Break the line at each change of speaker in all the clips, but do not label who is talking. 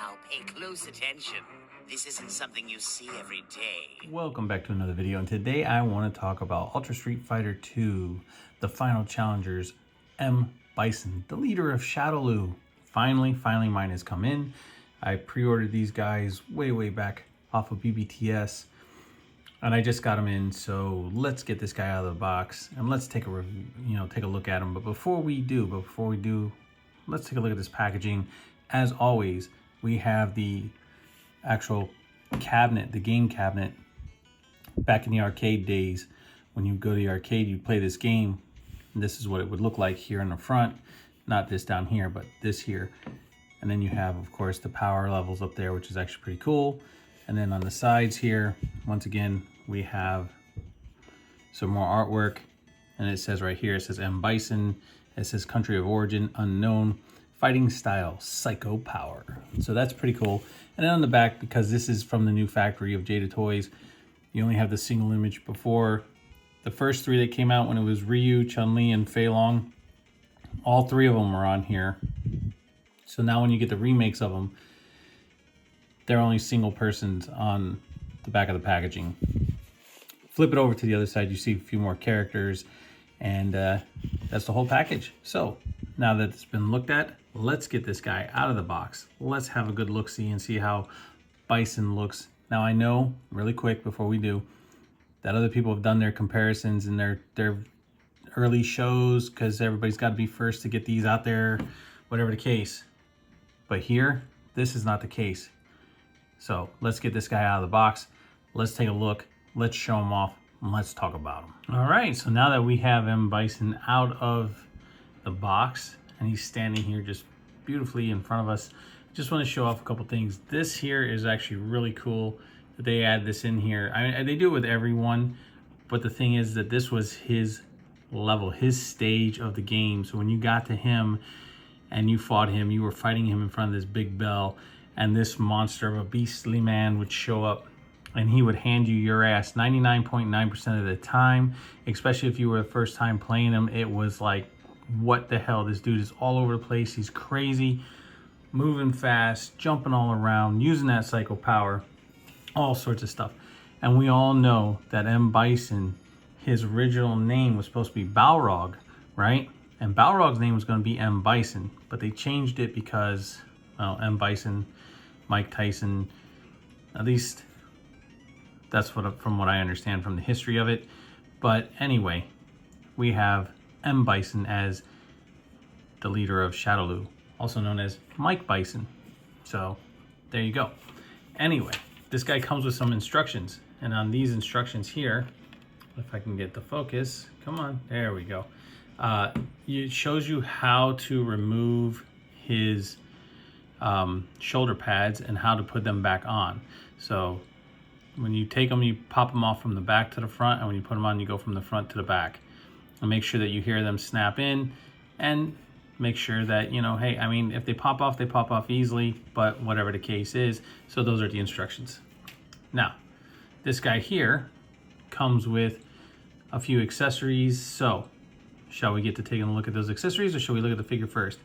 Now pay close attention. This isn't something you see every day.
Welcome back to another video, and today I want to talk about Ultra Street Fighter 2, the final challengers, M.Bison, the leader of Shadowloo. Finally, mine has come in. I pre-ordered these guys way back off of BBTS, and I just got them in. So let's get this guy out of the box and let's take a review, take a look at him. But before we do, let's take a look at this packaging. As always, we have the actual cabinet, the game cabinet. Back in the arcade days, when you go to the arcade, you play this game, and this is what it would look like here in the front. Not this down here, but this here. And then you have, of course, the power levels up there, which is actually pretty cool. And then on the sides here, once again, we have some more artwork. And it says right here, it says M.Bison. It says country of origin, unknown. Fighting style, psycho power. So that's pretty cool. And then on the back, because this is from the new factory of Jada Toys, you only have the single image. Before, the first three that came out when it was Ryu, Chun-Li, and Fei Long, all three of them are on here. So now when you get the remakes of them, they're only single persons on the back of the packaging. Flip it over to the other side, you see a few more characters, and that's the whole package. So now that it's been looked at, let's get this guy out of the box. Let's have a good look-see and see how Bison looks. Now I know, really quick before we do, that other people have done their comparisons in their early shows, because everybody's got to be first to get these out there, whatever the case. But here, this is not the case. So let's get this guy out of the box. Let's take a look. Let's show him off. And let's talk about him. All right, so now that we have M.Bison out of the box and he's standing here just beautifully in front of us, just want to show off a couple things. This here is actually really cool that they add this in here. They do it with everyone, but the thing is that this was his level, his stage of the game. So when you got to him and you fought him, you were fighting him in front of this big bell, and this monster of a beastly man would show up and he would hand you your ass 99.9% of the time, especially if you were the first time playing him. It was like, what the hell? This dude is all over the place. He's crazy, moving fast, jumping all around, using that psycho power, all sorts of stuff. And we all know that M.Bison, his original name was supposed to be Balrog, right? And Balrog's name was going to be M.Bison, but they changed it because, well, M.Bison, Mike Tyson, at least that's from what I understand from the history of it. But anyway, we have M.Bison as the leader of Shadowloo, also known as Mike Bison. So there you go. Anyway, this guy comes with some instructions, and on these instructions here, if I can get the focus, come on, there we go. It shows you how to remove his shoulder pads and how to put them back on. So when you take them, you pop them off from the back to the front, and when you put them on, you go from the front to the back. And make sure that you hear them snap in, and make sure that, hey, I mean, if they pop off easily, but whatever the case is. So those are the instructions. Now, this guy here comes with a few accessories. So shall we get to taking a look at those accessories, or shall we look at the figure first?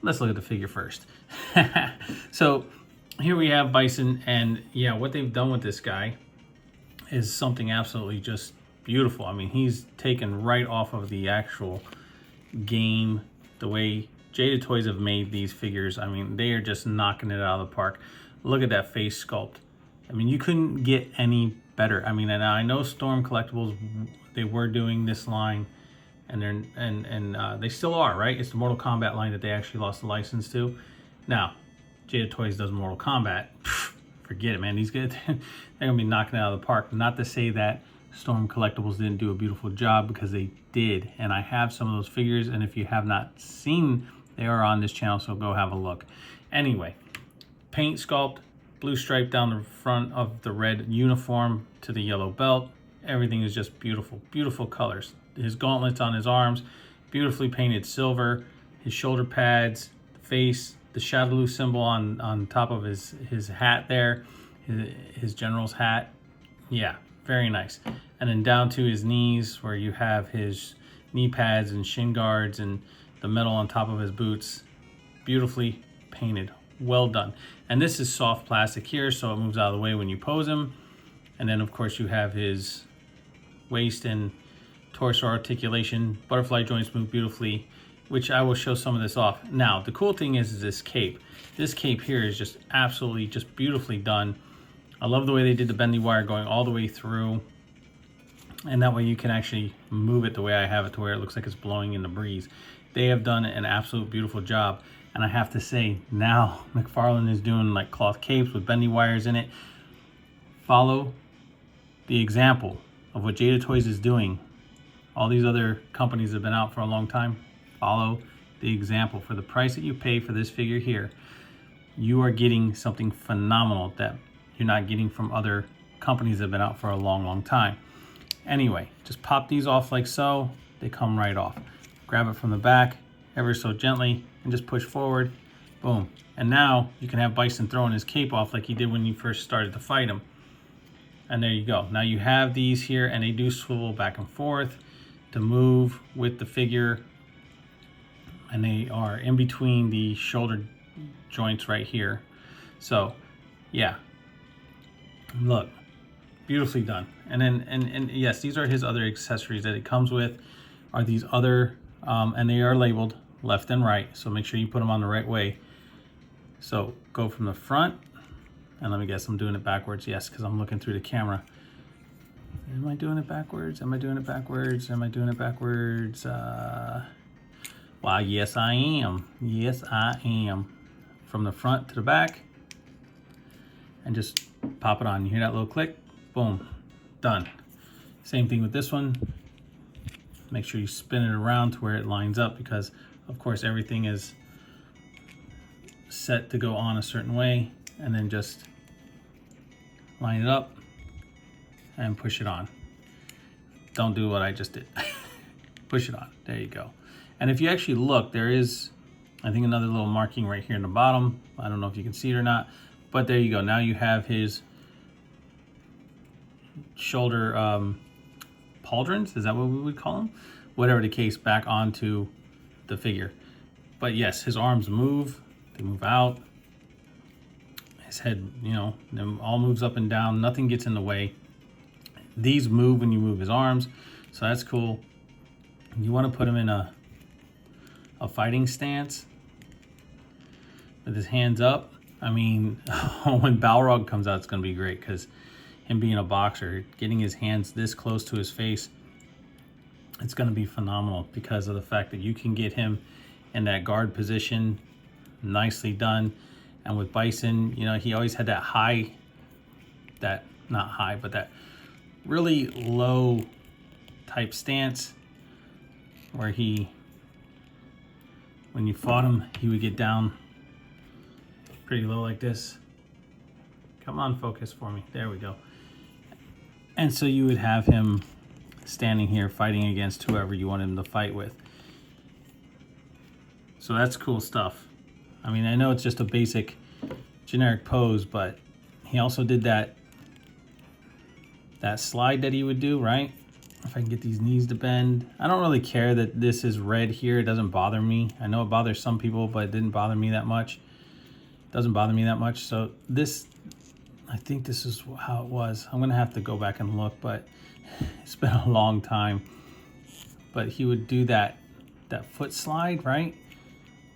Let's look at the figure first. So here we have Bison, and yeah, what they've done with this guy is something absolutely just beautiful. I mean, he's taken right off of the actual game. The way Jada Toys have made these figures, I mean, they are just knocking it out of the park. Look at that face sculpt. I mean, you couldn't get any better. I mean, and I know Storm Collectibles, they were doing this line, and they still are, right? It's the Mortal Kombat line that they actually lost the license to. Now, Jada Toys does Mortal Kombat. Forget it, man. These guys, they're gonna be knocking it out of the park. Not to say that Storm Collectibles didn't do a beautiful job, because they did, and I have some of those figures, and if you have not seen, they are on this channel, so go have a look. Anyway, paint sculpt, blue stripe down the front of the red uniform to the yellow belt. Everything is just beautiful, beautiful colors. His gauntlets on his arms, beautifully painted silver. His shoulder pads, the face, the Shadowloo symbol on top of his hat there, his general's hat. Yeah, very nice. And then down to his knees, where you have his knee pads and shin guards and the metal on top of his boots. Beautifully painted. well done. And this is soft plastic here, so it moves out of the way when you pose him. And then of course you have his waist and torso articulation. Butterfly joints move beautifully, which I will show some of this off. Now, the cool thing is this cape. This cape here is just absolutely just beautifully done. I love the way they did the bendy wire going all the way through. And that way you can actually move it the way I have it to where it looks like it's blowing in the breeze. They have done an absolute beautiful job. And I have to say, now McFarlane is doing like cloth capes with bendy wires in it. Follow the example of what Jada Toys is doing. All these other companies have been out for a long time. Follow the example. For the price that you pay for this figure here, you are getting something phenomenal that you're not getting from other companies that have been out for a long, long time. Anyway, just pop these off like so. They come right off. Grab it from the back ever so gently and just push forward. Boom. And now you can have Bison throwing his cape off like he did when you first started to fight him. And there you go. Now you have these here, and they do swivel back and forth to move with the figure. And they are in between the shoulder joints right here. So yeah, look, beautifully done. And then and yes, these are his other accessories that it comes with, are these other and they are labeled left and right, so make sure you put them on the right way. So go from the front, and let me guess, I'm doing it backwards. Yes, because I'm looking through the camera. Am I doing it backwards? Am I doing it backwards? Am I doing it backwards? Wow, yes I am. Yes I am. From the front to the back, and just pop it on. You hear that little click? Boom, done. Same thing with this one. Make sure you spin it around to where it lines up, because of course everything is set to go on a certain way, and then just line it up and push it on. Don't do what I just did. Push it on. There you go. And if you actually look, there is, I think, another little marking right here in the bottom. I don't know if you can see it or not, but there you go. Now you have his shoulder pauldrons. Is that what we would call them? Whatever the case, back onto the figure. But yes, his arms move. They move out. His head, you know, all moves up and down. Nothing gets in the way. These move when you move his arms, so that's cool. You want to put him in a fighting stance with his hands up. I mean, when Balrog comes out, it's going to be great, because him being a boxer, getting his hands this close to his face, it's going to be phenomenal, because of the fact that you can get him in that guard position. Nicely done. And with Bison, you know, he always had that high, that not high, but that really low type stance where he, when you fought him, he would get down pretty low like this. Come on, focus for me. There we go. And so you would have him standing here fighting against whoever you want him to fight with. So that's cool stuff. I mean, I know it's just a basic generic pose, but he also did that slide that he would do, right? If I can get these knees to bend. I don't really care that this is red here. It doesn't bother me. I know it bothers some people, but it didn't bother me that much. It doesn't bother me that much. So this, I think this is how it was. I'm gonna have to go back and look, but it's been a long time. But he would do that foot slide, right?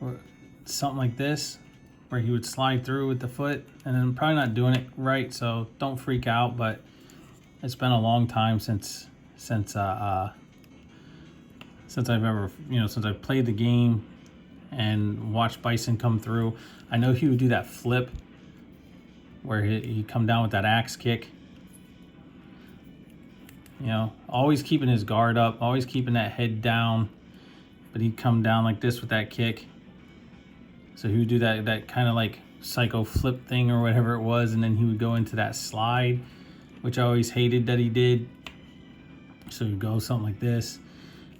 Or something like this, where he would slide through with the foot. And I'm probably not doing it right, so don't freak out, but it's been a long time since I've ever, since I've played the game and watched Bison come through. I know he would do that flip where he'd come down with that axe kick. You know, always keeping his guard up, always keeping that head down, but he'd come down like this with that kick. So he would do that kind of like psycho flip thing or whatever it was, and then he would go into that slide, which I always hated that he did. So he'd go something like this.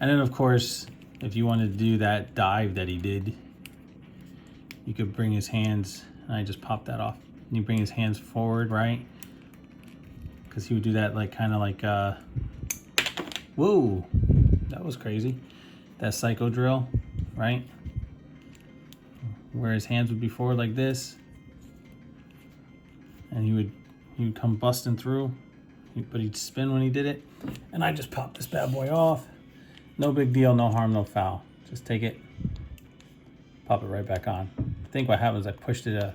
And then of course, if you wanted to do that dive that he did, you could bring his hands, and I just popped that off. And you bring his hands forward, right? Because he would do that like kind of like, whoa, that was crazy. That psycho drill, right? where his hands would be forward like this, and he would come busting through, but he'd spin when he did it. And I just popped this bad boy off. No big deal, no harm, no foul. Just take it, pop it right back on. I think what happened is I pushed it a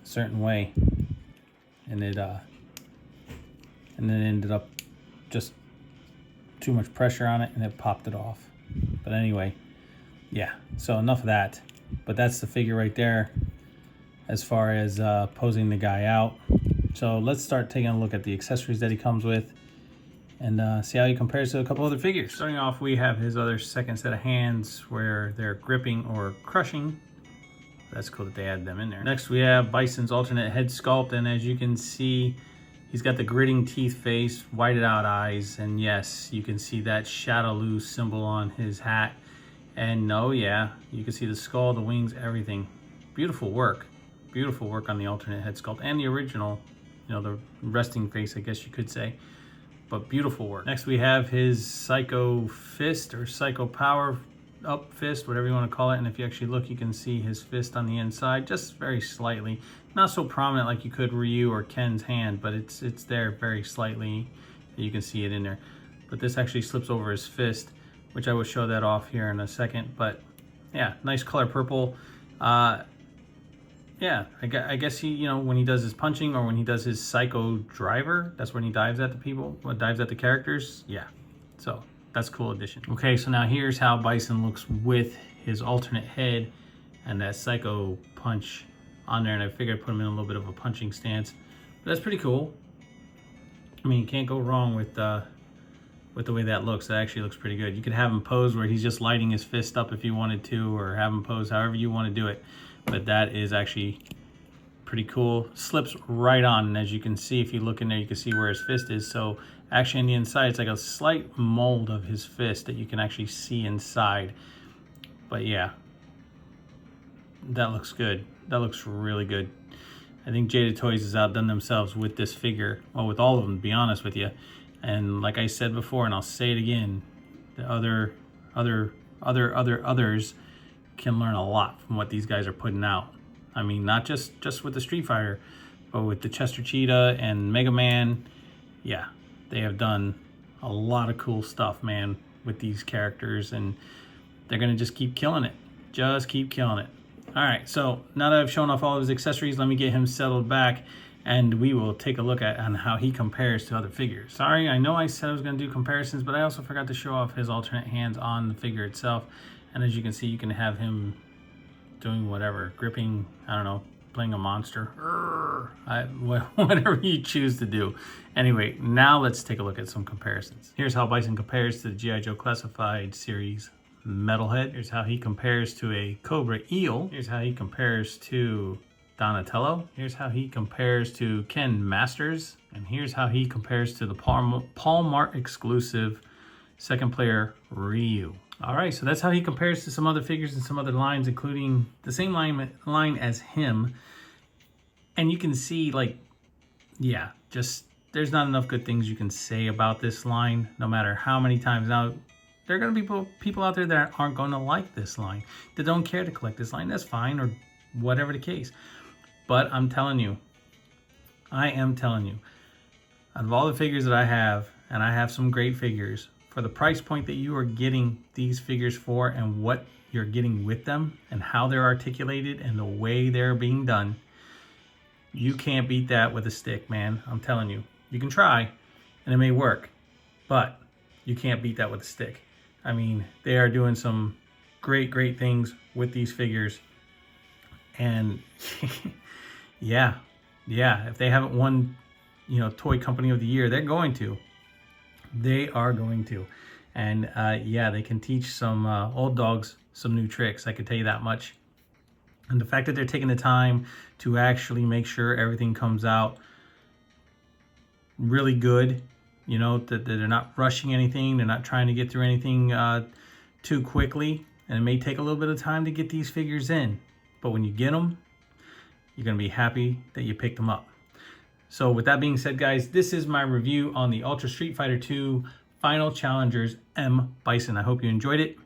certain way, and it ended up just too much pressure on it, and it popped it off. But anyway, yeah, so enough of that. But that's the figure right there as far as posing the guy out. So let's start taking a look at the accessories that he comes with and see how he compares to a couple other figures. Starting off, we have his other second set of hands where they're gripping or crushing. That's cool that they add them in there. Next, we have Bison's alternate head sculpt, and as you can see, he's got the gritting teeth face, whited out eyes, and yes, you can see that Shadaloo symbol on his hat. And oh yeah, you can see the skull, the wings, everything. Beautiful work. Beautiful work on the alternate head sculpt and the original, you know, the resting face, I guess you could say. But beautiful work. Next, we have his Psycho Fist or Psycho Power Up Fist, whatever you want to call it. And if you actually look, you can see his fist on the inside, just very slightly. Not so prominent like you could Ryu or Ken's hand, but it's there very slightly. You can see it in there. But this actually slips over his fist, which I will show that off here in a second. But yeah, nice color purple. Yeah, I guess he, you know, when he does his punching or when he does his Psycho Driver, that's when he dives at the people, or dives at the characters. Yeah, so that's a cool addition. Okay, so now here's how Bison looks with his alternate head and that Psycho punch on there. And I figured I'd put him in a little bit of a punching stance. But that's pretty cool. I mean, you can't go wrong with the way that looks. That actually looks pretty good. You could have him pose where he's just lighting his fist up if you wanted to, or have him pose however you want to do it. But that is actually pretty cool. Slips right on, and as you can see, if you look in there, you can see where his fist is. So actually on the inside, it's like a slight mold of his fist that you can actually see inside. But yeah, that looks good. That looks really good. I think Jada Toys has outdone themselves with this figure. Well, with all of them, to be honest with you. And like I said before, and I'll say it again, the others can learn a lot from what these guys are putting out. I mean, not just with the Street Fighter, but with the Chester Cheetah and Mega Man. Yeah, they have done a lot of cool stuff, man, with these characters, and they're gonna just keep killing it. Just keep killing it. All right, so now that I've shown off all of his accessories, let me get him settled back, and we will take a look at on how he compares to other figures. Sorry, I know I said I was gonna do comparisons, but I also forgot to show off his alternate hands on the figure itself. And as you can see, you can have him doing whatever, gripping, I don't know, playing a monster, whatever you choose to do. Anyway, now let's take a look at some comparisons. Here's how Bison compares to the G.I. Joe Classified Series Metalhead. Here's how he compares to a Cobra Eel. Here's how he compares to Donatello. Here's how he compares to Ken Masters. And here's how he compares to the Palmart exclusive second player Ryu. All right, so that's how he compares to some other figures and some other lines, including the same line as him. And you can see, like, yeah, just there's not enough good things you can say about this line, no matter how many times. Now, there are going to be people out there that aren't going to like this line, that don't care to collect this line. That's fine, or whatever the case. But I'm telling you, out of all the figures that I have, and I have some great figures, for the price point that you are getting these figures for and what you're getting with them and how they're articulated and the way they're being done, you can't beat that with a stick, man. I'm telling you. You can try, and it may work, but you can't beat that with a stick. I mean, they are doing some great things with these figures. And yeah, if they haven't won, you know, Toy Company of the Year, they're going to. They are going to. And yeah, they can teach some old dogs some new tricks, I can tell you that much. And the fact that they're taking the time to actually make sure everything comes out really good, you know, that they're not rushing anything, they're not trying to get through anything too quickly. And it may take a little bit of time to get these figures in, but when you get them, you're going to be happy that you picked them up. So with that being said, guys, this is my review on the Ultra Street Fighter 2 Final Challengers M. Bison. I hope you enjoyed it.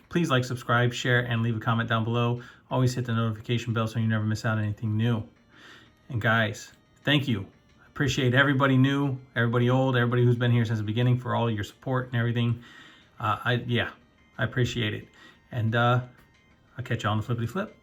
Please like, subscribe, share, and leave a comment down below Always hit the notification bell so you never miss out on anything new. And guys, thank you. I appreciate everybody new, everybody old, everybody who's been here since the beginning for all your support and everything. I appreciate it. And I'll catch you on the flippity flip.